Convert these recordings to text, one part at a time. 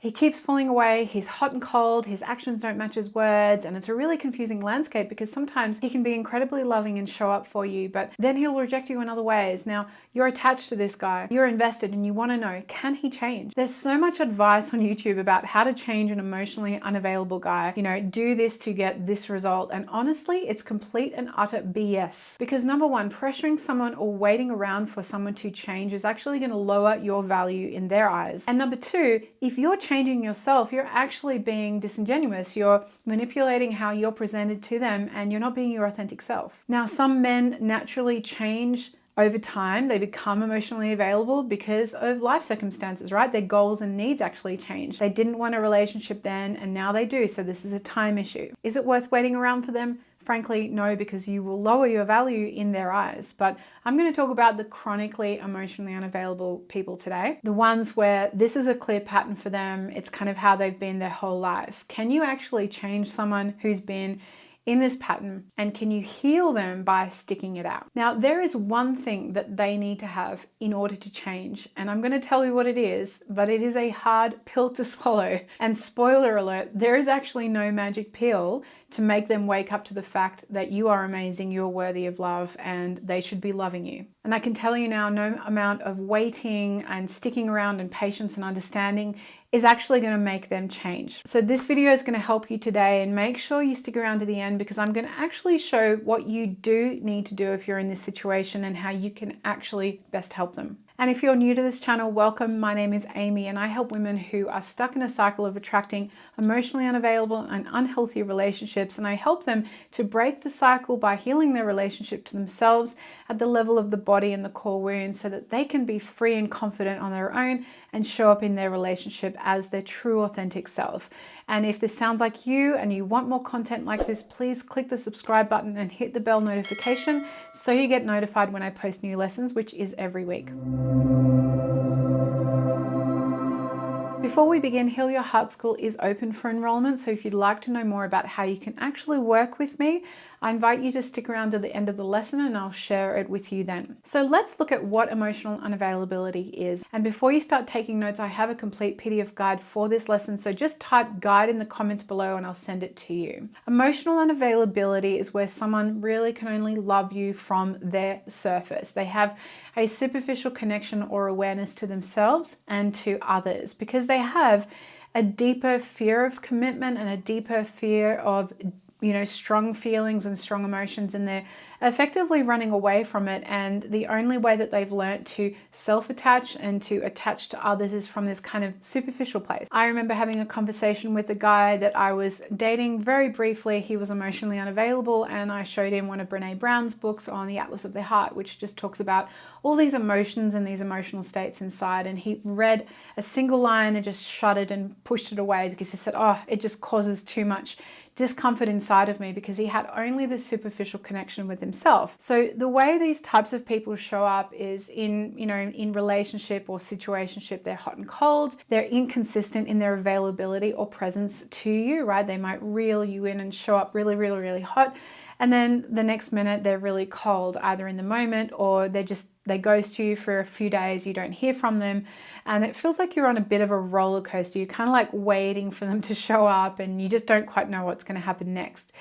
he keeps pulling away, he's hot and cold, his actions don't match his words, and it's a really confusing landscape because sometimes he can be incredibly loving and show up for you, but then he'll reject you in other ways. Now, you're attached to this guy, you're invested, and you want to know, can he change? There's so much advice on YouTube about how to change an emotionally unavailable guy. You know, do this to get this result, and honestly, it's complete and utter BS. Because number one, pressuring someone or waiting around for someone to change is actually going to lower your value in their eyes. And number two, if you're changing yourself, you're actually being disingenuous. You're manipulating how you're presented to them, and you're not being your authentic self. Now, some men naturally change over time. They become emotionally available because of life circumstances, right? Their goals and needs actually change. They didn't want a relationship then, and now they do. So this is a time issue. Is it worth waiting around for them? Frankly, no, because you will lower your value in their eyes. But I'm going to talk about the chronically emotionally unavailable people today. The ones where this is a clear pattern for them. It's kind of how they've been their whole life. Can you actually change someone who's been in this pattern, and can you heal them by sticking it out? Now, there is one thing that they need to have in order to change, and I'm going to tell you what it is, but it is a hard pill to swallow. And spoiler alert, there is actually no magic pill to make them wake up to the fact that you are amazing, you're worthy of love, and they should be loving you. And I can tell you now, no amount of waiting and sticking around and patience and understanding is actually going to make them change. So this video is going to help you today, and make sure you stick around to the end because I'm going to actually show what you do need to do if you're in this situation and how you can actually best help them. And if you're new to this channel, welcome. My name is Amy, and I help women who are stuck in a cycle of attracting emotionally unavailable and unhealthy relationships, and I help them to break the cycle by healing their relationship to themselves at the level of the body and the core wounds so that they can be free and confident on their own and show up in their relationship as their true authentic self. And if this sounds like you and you want more content like this, please click the subscribe button and hit the bell notification so you get notified when I post new lessons, which is every week. Before we begin, Heal Your Heart School is open for enrollment, so if you'd like to know more about how you can actually work with me, I invite you to stick around to the end of the lesson and I'll share it with you then. So let's look at what emotional unavailability is. And before you start taking notes, I have a complete PDF guide for this lesson, so just type guide in the comments below and I'll send it to you. Emotional unavailability is where someone really can only love you from their surface. They have a superficial connection or awareness to themselves and to others because they have a deeper fear of commitment and a deeper fear of strong feelings and strong emotions, and they're effectively running away from it. And the only way that they've learnt to self-attach and to attach to others is from this kind of superficial place. I remember having a conversation with a guy that I was dating very briefly. He was emotionally unavailable, and I showed him one of Brené Brown's books on the Atlas of the Heart, which just talks about all these emotions and these emotional states inside. And he read a single line and just shuddered and pushed it away because he said, oh, it just causes too much discomfort inside of me, because he had only this superficial connection with himself. So the way these types of people show up is in relationship or situationship, they're hot and cold, they're inconsistent in their availability or presence to you, right? They might reel you in and show up really, really, really hot. And then the next minute they're really cold, either in the moment or they ghost you for a few days, you don't hear from them. And it feels like you're on a bit of a roller coaster. You're kind of like waiting for them to show up and you just don't quite know what's going to happen next.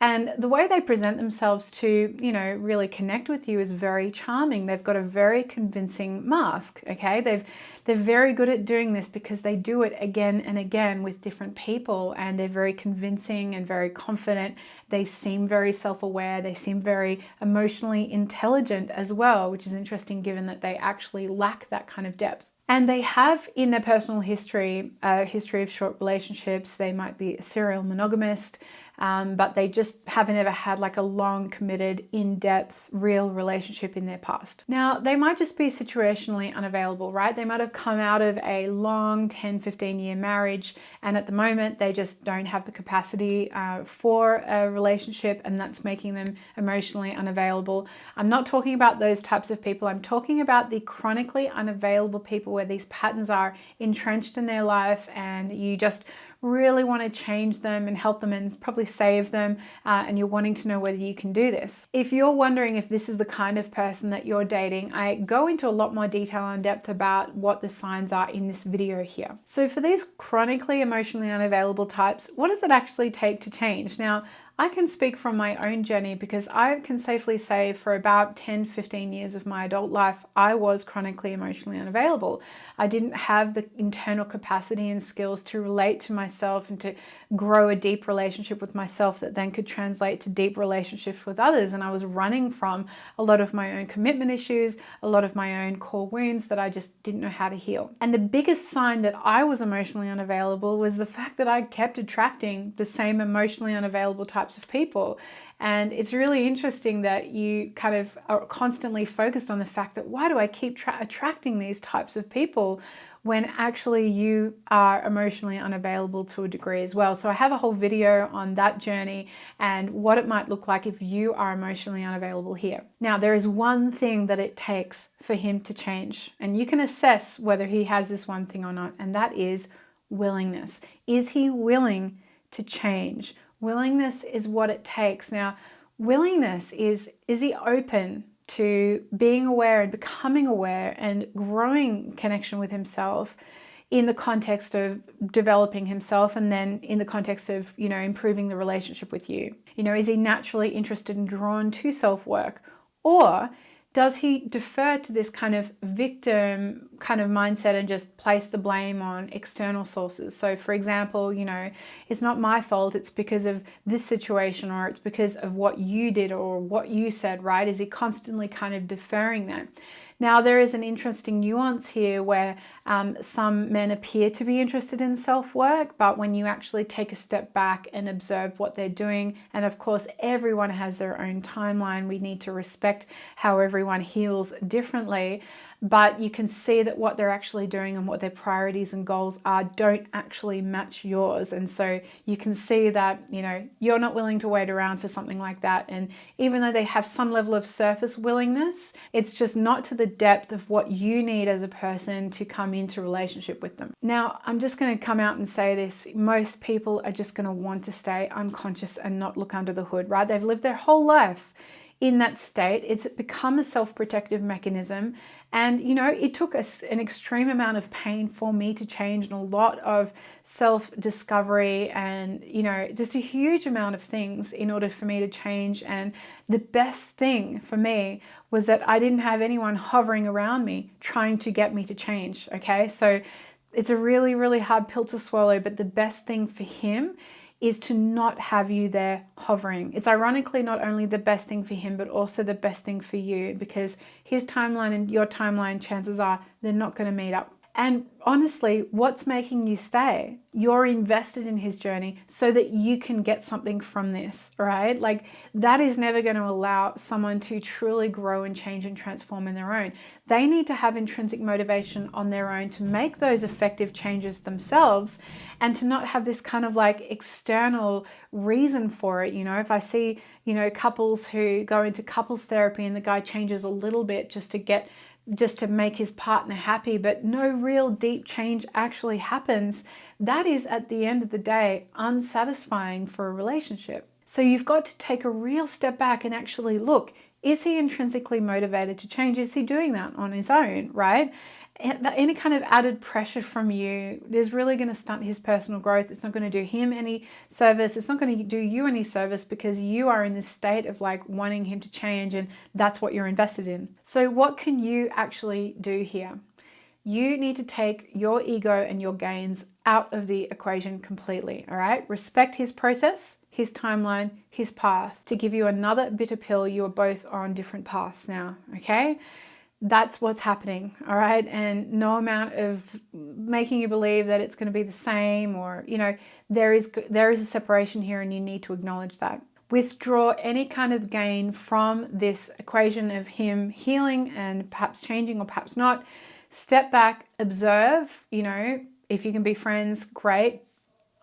And the way they present themselves to, really connect with you is very charming. They've got a very convincing mask, okay? They're very good at doing this because they do it again and again with different people, and they're very convincing and very confident. They seem very self-aware. They seem very emotionally intelligent as well, which is interesting given that they actually lack that kind of depth. And they have in their personal history, a history of short relationships. They might be a serial monogamist, but they just haven't ever had like a long, committed, in-depth, real relationship in their past. Now, they might just be situationally unavailable, right? They might have come out of a long 10, 15-year marriage, and at the moment, they just don't have the capacity for a relationship, and that's making them emotionally unavailable. I'm not talking about those types of people. I'm talking about the chronically unavailable people where these patterns are entrenched in their life and you just really want to change them and help them, and probably save them and you're wanting to know whether you can do this. If you're wondering if this is the kind of person that you're dating, I go into a lot more detail and depth about what the signs are in this video here. So for these chronically emotionally unavailable types, what does it actually take to change? Now, I can speak from my own journey because I can safely say for about 10-15 years of my adult life, I was chronically emotionally unavailable. I didn't have the internal capacity and skills to relate to myself and to grow a deep relationship with myself that then could translate to deep relationships with others. And I was running from a lot of my own commitment issues, a lot of my own core wounds that I just didn't know how to heal. And the biggest sign that I was emotionally unavailable was the fact that I kept attracting the same emotionally unavailable types of people. And it's really interesting that you kind of are constantly focused on the fact that why do I keep attracting these types of people when actually you are emotionally unavailable to a degree as well. So I have a whole video on that journey and what it might look like if you are emotionally unavailable here. Now, there is one thing that it takes for him to change, and you can assess whether he has this one thing or not, and that is willingness. Is he willing to change? Willingness is what it takes. Now, willingness is he open to being aware and becoming aware and growing connection with himself in the context of developing himself, and then in the context of, improving the relationship with you. Is he naturally interested and drawn to self-work? Or does he defer to this kind of victim kind of mindset and just place the blame on external sources? So for example, it's not my fault, it's because of this situation, or it's because of what you did or what you said, right? Is he constantly kind of deferring that? Now, there is an interesting nuance here where some men appear to be interested in self-work, but when you actually take a step back and observe what they're doing, and of course, everyone has their own timeline. We need to respect how everyone heals differently, but you can see that what they're actually doing and what their priorities and goals are don't actually match yours. And so you can see that, you're not willing to wait around for something like that. And even though they have some level of surface willingness, it's just not to the depth of what you need as a person to come into relationship with them. Now, I'm just going to come out and say this. Most people are just going to want to stay unconscious and not look under the hood, right? They've lived their whole life in that state. It's become a self-protective mechanism. And, it took an extreme amount of pain for me to change, and a lot of self-discovery and, just a huge amount of things in order for me to change. And the best thing for me was that I didn't have anyone hovering around me trying to get me to change, okay? So it's a really, really hard pill to swallow, but the best thing for him is to not have you there hovering. It's ironically not only the best thing for him, but also the best thing for you, because his timeline and your timeline, chances are they're not going to meet up. And honestly, what's making you stay? You're invested in his journey so that you can get something from this, right? Like, that is never going to allow someone to truly grow and change and transform in their own. They need to have intrinsic motivation on their own to make those effective changes themselves, and to not have this kind of like external reason for it. If I see, couples who go into couples therapy and the guy changes a little bit just to make his partner happy, but no real deep change actually happens, that is, at the end of the day, unsatisfying for a relationship. So you've got to take a real step back and actually look, is he intrinsically motivated to change? Is he doing that on his own, right? Any kind of added pressure from you is really going to stunt his personal growth. It's not going to do him any service. It's not going to do you any service, because you are in this state of like wanting him to change, and that's what you're invested in. So what can you actually do here? You need to take your ego and your gains out of the equation completely, all right? Respect his process, his timeline, his path. To give you another bitter pill, you are both on different paths now, okay? That's what's happening, all right? And no amount of making you believe that it's going to be the same, or, there is a separation here, and you need to acknowledge that. Withdraw any kind of gain from this equation of him healing and perhaps changing or perhaps not. Step back, observe, if you can be friends, great.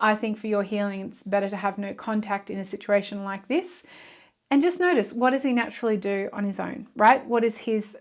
I think for your healing, it's better to have no contact in a situation like this. And just notice, what does he naturally do on his own, right? What is his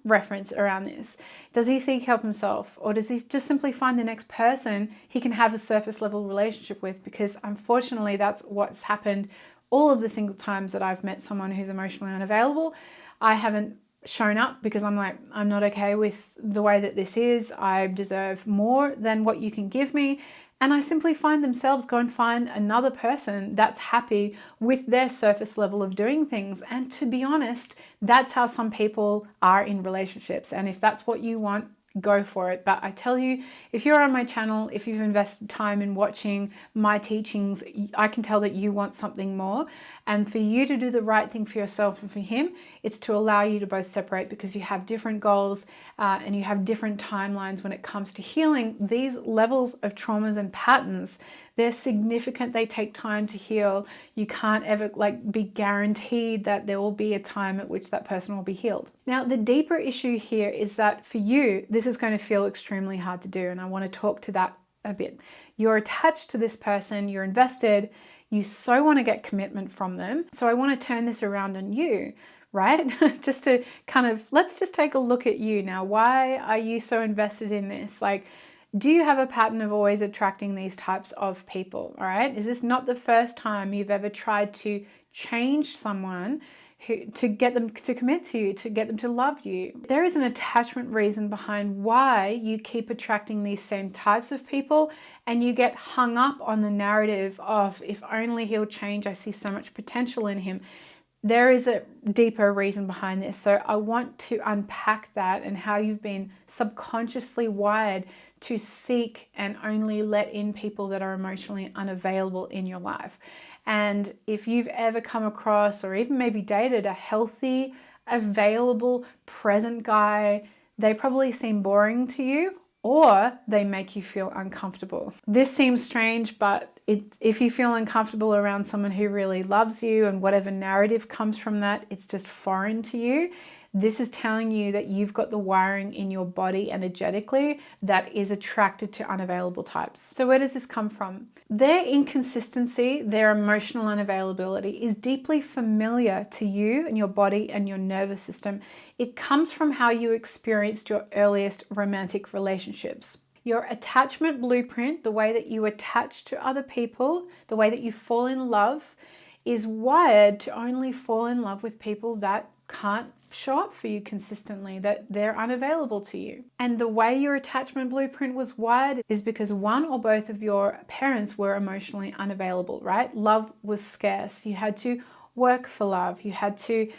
reference around this? Does he seek help himself, or does he just simply find the next person he can have a surface level relationship with? Because unfortunately, that's what's happened all of the single times that I've met someone who's emotionally unavailable. I haven't shown up because I'm like, I'm not okay with the way that this is. I deserve more than what you can give me. And I simply find themselves go and find another person that's happy with their surface level of doing things. And to be honest, that's how some people are in relationships. And if that's what you want, go for it. But I tell you, if you're on my channel, if you've invested time in watching my teachings, I can tell that you want something more. And for you to do the right thing for yourself and for him, it's to allow you to both separate, because you have different goals and you have different timelines when it comes to healing. These levels of traumas and patterns, they're significant. They take time to heal. You can't ever be guaranteed that there will be a time at which that person will be healed. Now, the deeper issue here is that for you, this is going to feel extremely hard to do. And I want to talk to that a bit. You're attached to this person, you're invested, you so want to get commitment from them. So I want to turn this around on you, right? Just to let's just take a look at you now. Why are you so invested in this? Do you have a pattern of always attracting these types of people? All right. Is this not the first time you've ever tried to change someone to get them to commit to you, to get them to love you? There is an attachment reason behind why you keep attracting these same types of people, and you get hung up on the narrative of, if only he'll change, I see so much potential in him. There is a deeper reason behind this. So I want to unpack that and how you've been subconsciously wired to seek and only let in people that are emotionally unavailable in your life. And if you've ever come across or even maybe dated a healthy, available, present guy, they probably seem boring to you, or they make you feel uncomfortable. This seems strange, but if you feel uncomfortable around someone who really loves you and whatever narrative comes from that, it's just foreign to you. This is telling you that you've got the wiring in your body energetically that is attracted to unavailable types. So where does this come from? Their inconsistency, their emotional unavailability is deeply familiar to you and your body and your nervous system. It comes from how you experienced your earliest romantic relationships. Your attachment blueprint, the way that you attach to other people, the way that you fall in love, is wired to only fall in love with people that can't show up for you consistently, that they're unavailable to you. And the way your attachment blueprint was wired is because one or both of your parents were emotionally unavailable, right? Love was scarce. You had to work for love. You had to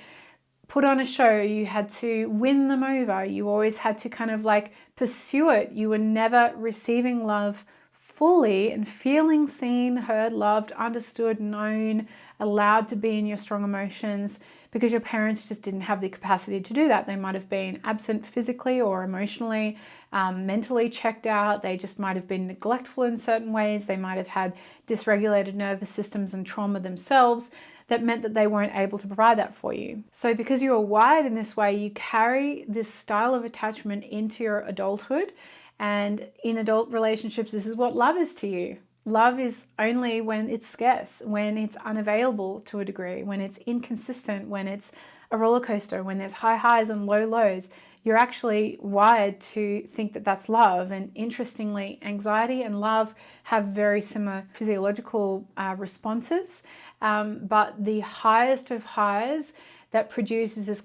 put on a show. You had to win them over. You always had to pursue it. You were never receiving love fully and feeling seen, heard, loved, understood, known, allowed to be in your strong emotions, because your parents just didn't have the capacity to do that. They might have been absent physically or emotionally, mentally checked out. They just might have been neglectful in certain ways. They might have had dysregulated nervous systems and trauma themselves that meant that they weren't able to provide that for you. So because you are wired in this way, you carry this style of attachment into your adulthood. And in adult relationships, this is what love is to you. Love is only when it's scarce, when it's unavailable to a degree, when it's inconsistent, when it's a roller coaster, when there's high highs and low lows. You're actually wired to think that that's love. And interestingly, anxiety and love have very similar physiological responses. But the highest of highs that produces this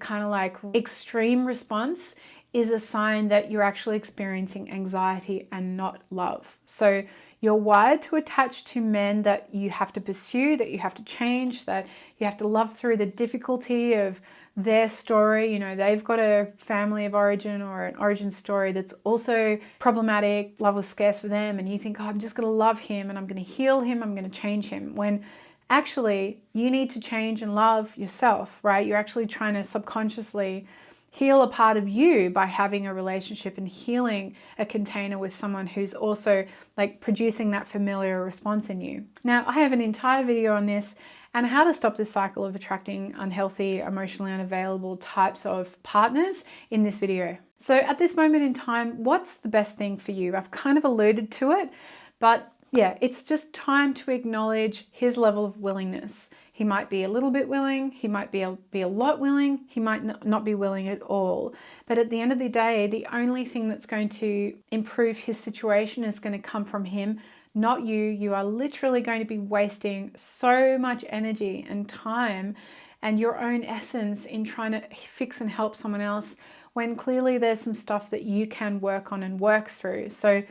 extreme response is a sign that you're actually experiencing anxiety and not love. So you're wired to attach to men that you have to pursue, that you have to change, that you have to love through the difficulty of their story. They've got a family of origin or an origin story that's also problematic. Love was scarce for them. And you think, I'm just going to love him and I'm going to heal him. I'm going to change him. When actually you need to change and love yourself, right? You're actually trying to subconsciously heal a part of you by having a relationship and healing a container with someone who's also producing that familiar response in you. Now, I have an entire video on this and how to stop this cycle of attracting unhealthy, emotionally unavailable types of partners in this video. So at this moment in time, what's the best thing for you? I've kind of alluded to it, but Yeah, it's just time to acknowledge his level of willingness. He might be a little bit willing, he might be a lot willing, he might not be willing at all. But at the end of the day, the only thing that's going to improve his situation is going to come from him, not you. You are literally going to be wasting so much energy and time and your own essence in trying to fix and help someone else when clearly there's some stuff that you can work on and work through. So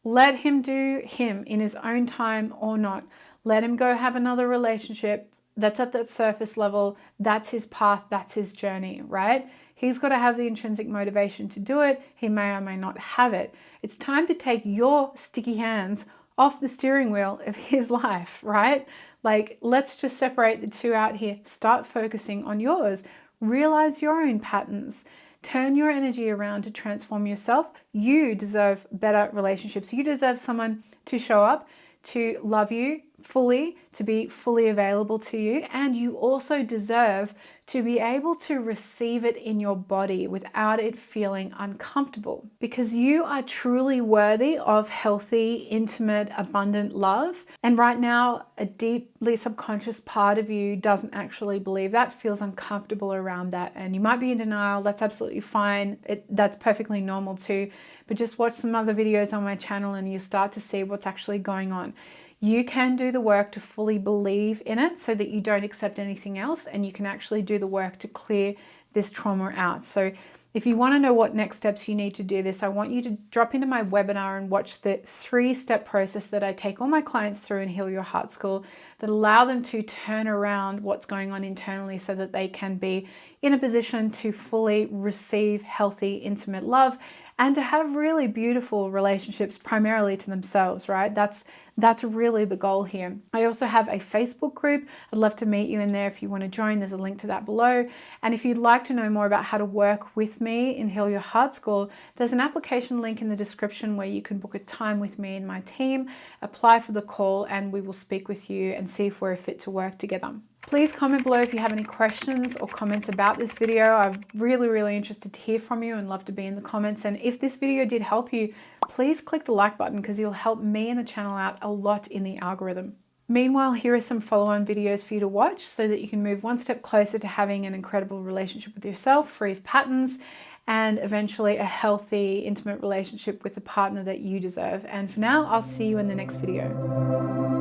let him do him in his own time or not. Let him go have another relationship that's at that surface level. That's his path, that's his journey, right? He's got to have the intrinsic motivation to do it. He may or may not have it. It's time to take your sticky hands off the steering wheel of his life, right? Like, let's just separate the two out here. Start focusing on yours. Realize your own patterns. Turn your energy around to transform yourself. You deserve better relationships. You deserve someone to show up, to love you fully, to be fully available to you. And you also deserve to be able to receive it in your body without it feeling uncomfortable, because you are truly worthy of healthy, intimate, abundant love. And right now, a deeply subconscious part of you doesn't actually believe that, feels uncomfortable around that. And you might be in denial. That's absolutely fine. That's perfectly normal too. But just watch some other videos on my channel and you start to see what's actually going on. You can do the work to fully believe in it so that you don't accept anything else, and you can actually do the work to clear this trauma out. So if you want to know what next steps you need to do this, I want you to drop into my webinar and watch the 3-step process that I take all my clients through in Heal Your Heart School that allow them to turn around what's going on internally so that they can be in a position to fully receive healthy, intimate love and to have really beautiful relationships primarily to themselves, right? That's really the goal here. I also have a Facebook group. I'd love to meet you in there if you want to join. There's a link to that below. And if you'd like to know more about how to work with me in Heal Your Heart School, there's an application link in the description where you can book a time with me and my team, apply for the call, and we will speak with you and see if we're a fit to work together. Please comment below if you have any questions or comments about this video. I'm really interested to hear from you and love to be in the comments. And if this video did help you, please click the like button because you'll help me and the channel out a lot in the algorithm. Meanwhile, here are some follow-on videos for you to watch so that you can move one step closer to having an incredible relationship with yourself, free of patterns, and eventually a healthy, intimate relationship with the partner that you deserve. And for now, I'll see you in the next video.